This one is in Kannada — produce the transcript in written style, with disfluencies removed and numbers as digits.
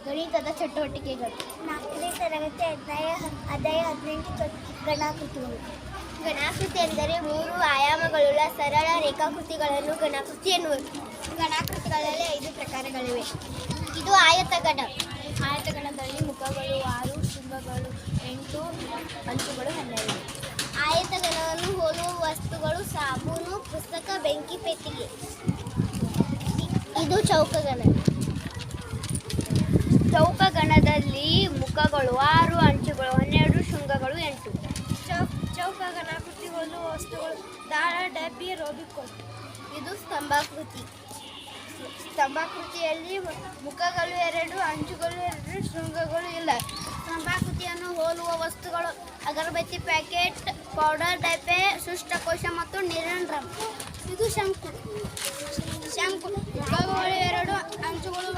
ಗಣಿತದ ಚಟುವಟಿಕೆಗಳು. 4ನೇ ತರಗತಿ ಅಧ್ಯಾಯ 18 ಗಣಾಕೃತಿಗಳು. ಗಣಾಕೃತಿ ಎಂದರೆ 3 ಆಯಾಮಗಳುಳ್ಳ ಸರಳ ರೇಖಾಕೃತಿಗಳನ್ನು ಗಣಾಕೃತಿ ಎನ್ನುವರು. ಗಣಾಕೃತಿಗಳಲ್ಲಿ 5 ಪ್ರಕಾರಗಳಿವೆ. ಇದು ಆಯತಗಣ. ಆಯತಗಣದಲ್ಲಿ ಮುಖಗಳು 6, ಶೃಂಗಗಳು 8, ಅಂಚುಗಳು 12. ಆಯತಗಣವನ್ನು ಹೋಲುವ ವಸ್ತುಗಳು ಸಾಬೂನು, ಪುಸ್ತಕ, ಬೆಂಕಿ, ಪೆಟ್ಟಿಗೆ. ಇದು ಚೌಕಗಣ. ಚೌಕಗಣದಲ್ಲಿ ಮುಖಗಳು 6, ಅಂಚುಗಳು 12, ಶೃಂಗಗಳು 8. ಚೌಕಗಣಾಕೃತಿ ಹೋಲುವ ವಸ್ತುಗಳು ದಾಳ, ಡಬ್ಬಿ, ರೋಬಿಕೋಲ್. ಇದು ಸ್ತಂಭಾಕೃತಿ. ಸ್ತಂಭಾಕೃತಿಯಲ್ಲಿ ಮುಖಗಳು 2, ಅಂಚುಗಳು 2, ಶೃಂಗಗಳು ಇಲ್ಲ. ಸ್ತಂಭಾಕೃತಿಯನ್ನು ಹೋಲುವ ವಸ್ತುಗಳು ಅಗರಬತ್ತಿ ಪ್ಯಾಕೆಟ್, ಪೌಡರ್ ಡಬ್ಬೆ, ಶುಷ್ಕಕೋಶ ಮತ್ತು ನೀರಿನ ಡ್ರಮ್. ಇದು ಶಂಕು. ಮುಖಗಳು 2, ಅಂಚುಗಳು